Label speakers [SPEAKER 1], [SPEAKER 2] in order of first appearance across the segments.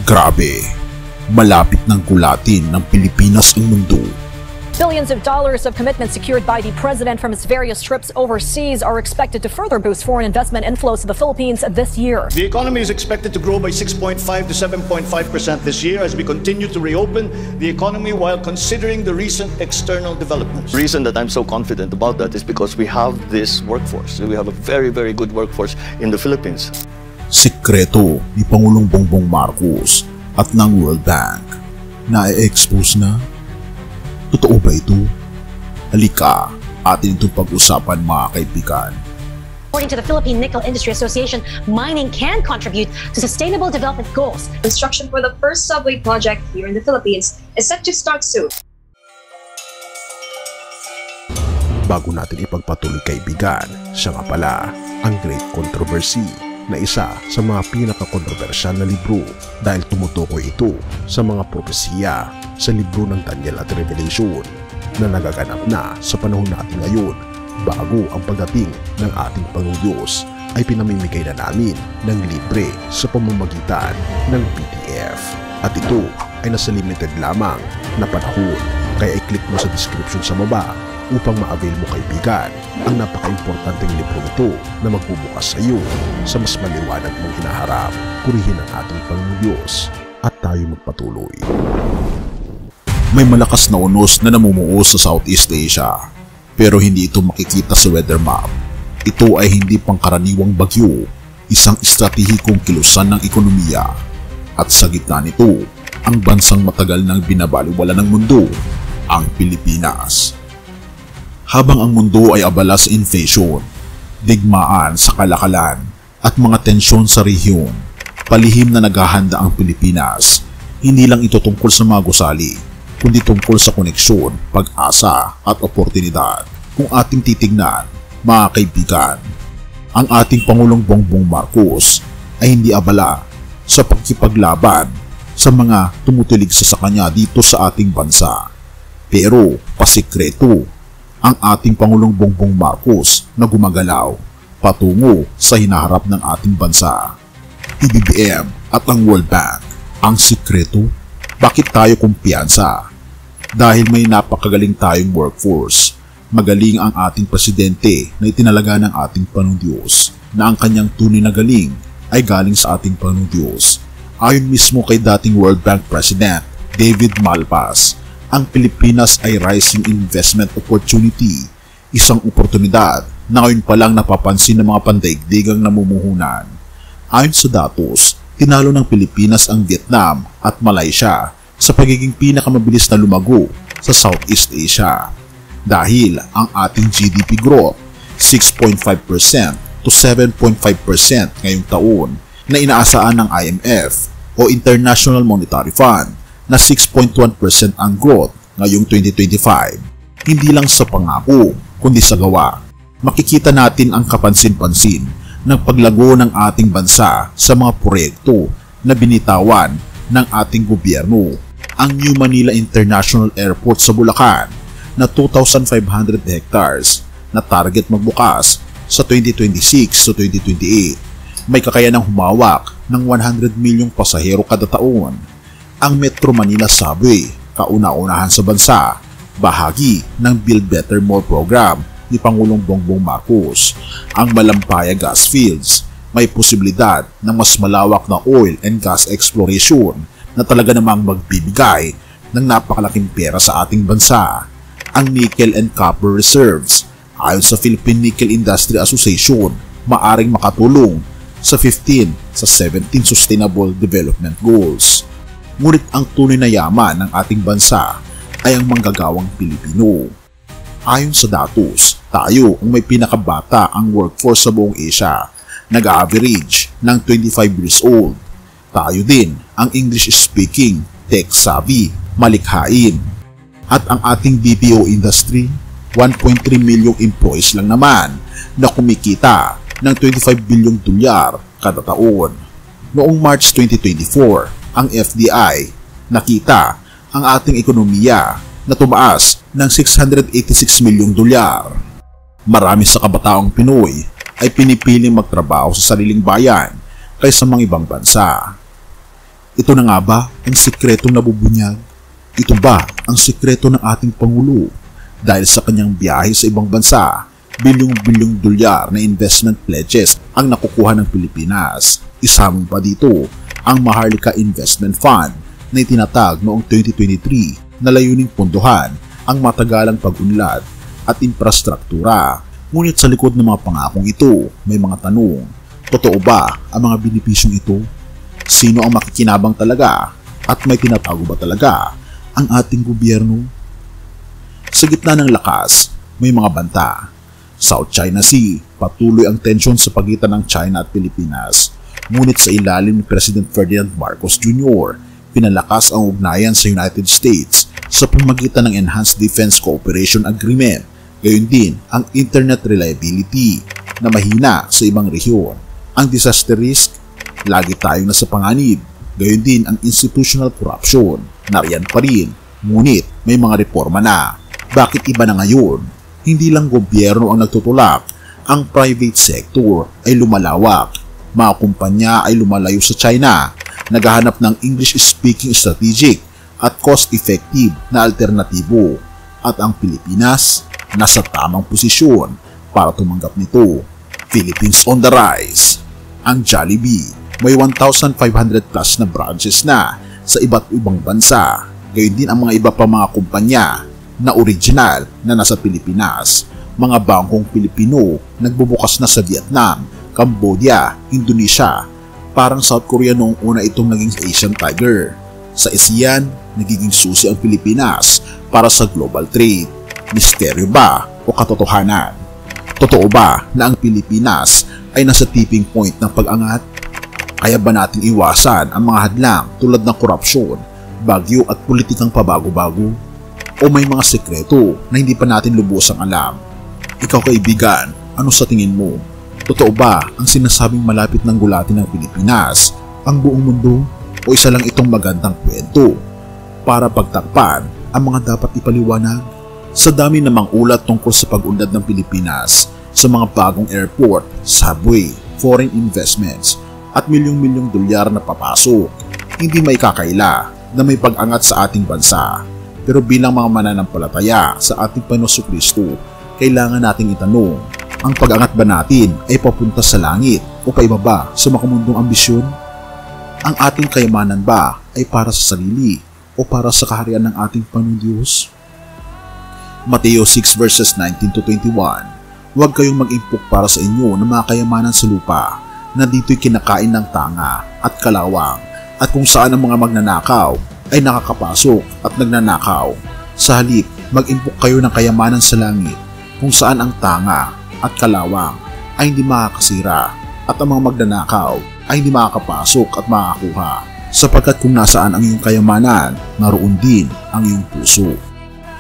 [SPEAKER 1] Grabe, malapit ng kulatin ng Pilipinas ang mundo.
[SPEAKER 2] Billions of dollars of commitments secured by the president from his various trips overseas are expected to further boost foreign investment inflows to the Philippines this year.
[SPEAKER 3] The economy is expected to grow by 6.5 to 7.5% this year as we continue to reopen the economy while considering the recent external developments.
[SPEAKER 4] The reason that I'm so confident about that is because we have this workforce. We have a very, very good workforce in the Philippines.
[SPEAKER 1] Sikreto ni Pangulong Bongbong Marcos at ng World Bank na i-expose na. Totoo ba ito? Halika, atin itong pag-usapan mga kaibigan.
[SPEAKER 5] According to the Philippine Nickel Industry Association, mining can contribute to sustainable development goals.
[SPEAKER 6] Construction for the first subway project here in the Philippines is set to start soon.
[SPEAKER 1] Bago natin ipagpatuloy kaibigan, siya nga pala ang Great Controversy na isa sa mga pinaka-kontrobersyal na libro dahil tumutukoy ito sa mga propesiya sa libro ng Daniel at Revelation na nagaganap na sa panahon natin ngayon bago ang pagdating ng ating Panginoong Diyos ay pinamimigay na namin ng libre sa pamamagitan ng PDF. At ito ay nasa limited lamang na panahon kaya i-click mo sa description sa baba upang ma-avail mo kaibigan ang napaka-importanteng libro ito na magbubukas sa iyo sa mas maliwanag mong hinaharap. Purihin ang ating Panginoong Diyos at tayo magpatuloy. May malakas na unos na namumuo sa Southeast Asia pero hindi ito makikita sa weather map. Ito ay hindi pangkaraniwang bagyo, isang estratehikong kilusan ng ekonomiya. At sa gitna nito, ang bansang matagal nang binabaliwala ng mundo, ang Pilipinas. Habang ang mundo ay abala sa inflation, digmaan sa kalakalan at mga tensyon sa rehiyon, palihim na naghahanda ang Pilipinas. Hindi lang ito tungkol sa mga gusali, kundi tungkol sa koneksyon, pag-asa at oportunidad. Kung ating titignan, mga kaibigan, ang ating Pangulong Bongbong Marcos ay hindi abala sa pagkipaglaban sa mga tumutulig sa kanya dito sa ating bansa. Pero pasikreto ang ating Pangulong Bongbong Marcos na gumagalaw patungo sa hinaharap ng ating bansa. PBBM at ang World Bank. Ang sikreto, bakit tayo kumpiyansa? Dahil may napakagaling tayong workforce. Magaling ang ating presidente na itinalaga ng ating Panginoong Diyos na ang kanyang tunay na galing ay galing sa ating Panginoong Diyos. Ayon mismo kay dating World Bank President David Malpass, ang Pilipinas ay rising investment opportunity, isang oportunidad na ngayon pa lang napapansin ng mga pandaigdigang namumuhunan. Ayon sa datos, tinalo ng Pilipinas ang Vietnam at Malaysia sa pagiging pinakamabilis na lumago sa Southeast Asia. Dahil ang ating GDP growth 6.5% to 7.5% ngayong taon na inaasahan ng IMF o International Monetary Fund na 6.1% ang growth ngayong 2025. Hindi lang sa pangako, kundi sa gawa. Makikita natin ang kapansin-pansin ng paglago ng ating bansa sa mga proyekto na binitawan ng ating gobyerno. Ang New Manila International Airport sa Bulacan na 2,500 hectares na target magbukas sa 2026 to 2028. May kakayanang humawak ng 100 milyong pasahero kada taon. Ang Metro Manila Subway, kauna-unahan sa bansa, bahagi ng Build Better More program ni Pangulong Bongbong Marcos. Ang Malampaya Gas Fields, may posibilidad ng mas malawak na oil and gas exploration na talaga namang magbibigay ng napakalaking pera sa ating bansa. Ang Nickel and Copper Reserves, ayon sa Philippine Nickel Industry Association, maaring makatulong sa 15 sa 17 Sustainable Development Goals. Ngunit ang tunay na yaman ng ating bansa ay ang manggagawang Pilipino. Ayon sa datos, tayo ang may pinakabata ang workforce sa buong Asia, nag-average ng 25 years old. Tayo din ang English-speaking, tech-savvy, malikhain. At ang ating BPO industry, 1.3 milyong employees lang naman na kumikita ng 25 bilyong dolyar kada taon. Noong March 2024, ang FDI nakita ang ating ekonomiya na tumaas ng 686 milyong dolyar. Marami sa kabataong Pinoy ay pinipiling magtrabaho sa sariling bayan kaysa mga ibang bansa.
[SPEAKER 7] Ito na nga ba ang sikretong nabubunyag? Ito ba ang sikreto ng ating Pangulo? Dahil sa kanyang biyahe sa ibang bansa, bilyong-bilyong dolyar na investment pledges ang nakukuha ng Pilipinas. Isama pa dito ang Maharlika Investment Fund na itinatag noong 2023 na layuning punduhan ang matagalang pag-unlad at infrastruktura. Ngunit sa likod ng mga pangakong ito, may mga tanong. Totoo ba ang mga benepisyong ito? Sino ang makikinabang talaga? At may tinatago ba talaga ang ating gobyerno? Sa gitna ng lakas, may mga banta. South China Sea, patuloy ang tensyon sa pagitan ng China at Pilipinas. Ngunit sa ilalim ni President Ferdinand Marcos Jr., pinalakas ang ugnayan sa United States sa pamamagitan ng Enhanced Defense Cooperation Agreement. Gayon din ang internet reliability na mahina sa ibang rehiyon. Ang disaster risk, lagi tayong nasa panganib. Gayon din ang institutional corruption, nariyan pa rin. Ngunit may mga reforma na. Bakit iba na ngayon? Hindi lang gobyerno ang nagtutulak, ang private sector ay lumalawak. Mga kumpanya ay lumalayo sa China, naghahanap ng English-speaking strategic at cost-effective na alternatibo. At ang Pilipinas, nasa tamang posisyon para tumanggap nito. Philippines on the rise. Ang Jollibee, may 1,500 plus na branches na sa iba't ibang bansa. Gayon din ang mga iba pa mga kumpanya na original na nasa Pilipinas. Mga bangkong Pilipino nagbubukas na sa Vietnam, Cambodia, Indonesia. Parang South Korea noong una itong naging Asian Tiger. Sa ASEAN, nagiging susi ang Pilipinas para sa global trade. Misteryo ba o katotohanan? Totoo ba na ang Pilipinas ay nasa tipping point ng pag-angat? Kaya ba natin iwasan ang mga hadlang tulad ng korupsyon, bagyo at politikang pabago-bago? O may mga sekreto na hindi pa natin lubusang alam? Ikaw kaibigan, ano sa tingin mo? Totoo ba ang sinasabing malapit ng gulatin ng Pilipinas, ang buong mundo? O isa lang itong magandang kwento para pagtakpan ang mga dapat ipaliwanag? Sa dami namang ulat tungkol sa pag-unlad ng Pilipinas sa mga bagong airport, subway, foreign investments at milyong-milyong dolyar na papasok, hindi may kakaila na may pag-angat sa ating bansa. Pero bilang mga mananampalataya sa ating Panginoong Kristo, kailangan nating itanong, ang pag-angat ba natin ay papunta sa langit o paibaba sa makamundong ambisyon? Ang ating kayamanan ba ay para sa sarili o para sa kaharian ng ating Panginoong Diyos? Mateo 6 verses 19 to 21. Huwag kayong mag-impok para sa inyo ng mga kayamanan sa lupa na dito'y kinakain ng tanga at kalawang at kung saan ang mga magnanakaw ay nakakapasok at nagnanakaw. Sa halip, mag-impok kayo ng kayamanan sa langit kung saan ang tanga at kalawang ay hindi makakasira at ang mga magnanakaw ay hindi makakapasok at makakuha. Sapagkat kung nasaan ang iyong kayamanan, naroon din ang iyong puso.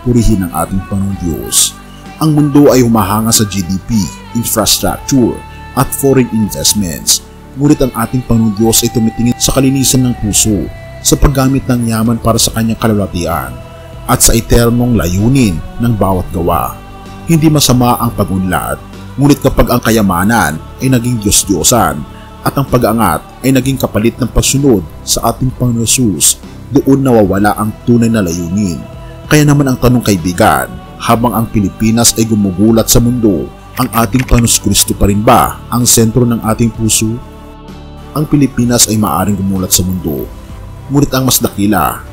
[SPEAKER 7] Purihin ang ating Panginoong Diyos. Ang mundo ay humahanga sa GDP, infrastructure, at foreign investments. Ngunit ang ating Panginoong Diyos ay tumitingin sa kalinisan ng puso, sa paggamit ng yaman para sa kanyang kalwalhatian, at sa eternong layunin ng bawat gawa. Hindi masama ang pag-unlad, ngunit kapag ang kayamanan ay naging Diyos-Diyosan, at ang pag-angat ay naging kapalit ng pagsunod sa ating Panginoon Jesus, doon nawawala ang tunay na layunin. Kaya naman ang tanong kaibigan, habang ang Pilipinas ay gumugulat sa mundo, ang ating Panginoon Kristo pa rin ba ang sentro ng ating puso? Ang Pilipinas ay maaaring gumulat sa mundo, ngunit ang mas dakila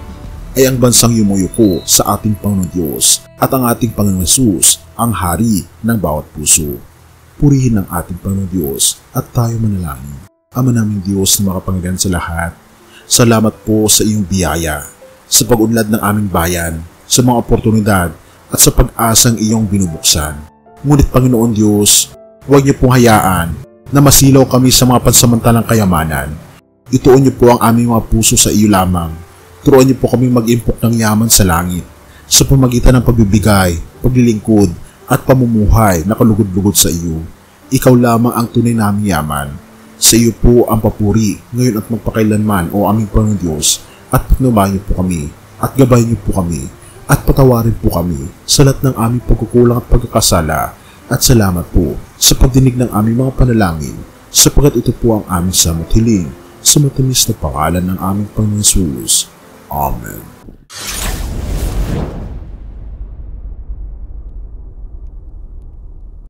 [SPEAKER 7] ay ang bansang yumuyuko sa ating Panginoon Diyos at ang ating Panginoon Jesus ang hari ng bawat puso. Purihin ang ating Panginoon Diyos at tayo manalangin. Ama naming Diyos na makapangyarihan sa lahat, salamat po sa iyong biyaya, sa pag-unlad ng aming bayan, sa mga oportunidad at sa pag-asang iyong binubuksan. Ngunit Panginoon Diyos, huwag niyo pong hayaan na masilaw kami sa mga pansamantalang kayamanan. Ituon niyo po ang aming mga puso sa iyo lamang. Turuan niyo po kaming mag-impok ng yaman sa langit sa pamagitan ng pagbibigay, paglilingkod at pamumuhay na kalugod-lugod sa iyo. Ikaw lamang ang tunay naming yaman. Sa iyo po ang papuri ngayon at magpakailanman o aming Panginoon Diyos, at pagnubayan niyo po kami at gabayan niyo po kami at patawarin po kami sa lahat ng aming pagkukulang at pagkakasala. At salamat po sa pagdinig ng aming mga panalangin, sapagkat ito po ang aming samot hiling sa matamis na pangalan ng aming Panginoon Jesus. Amen.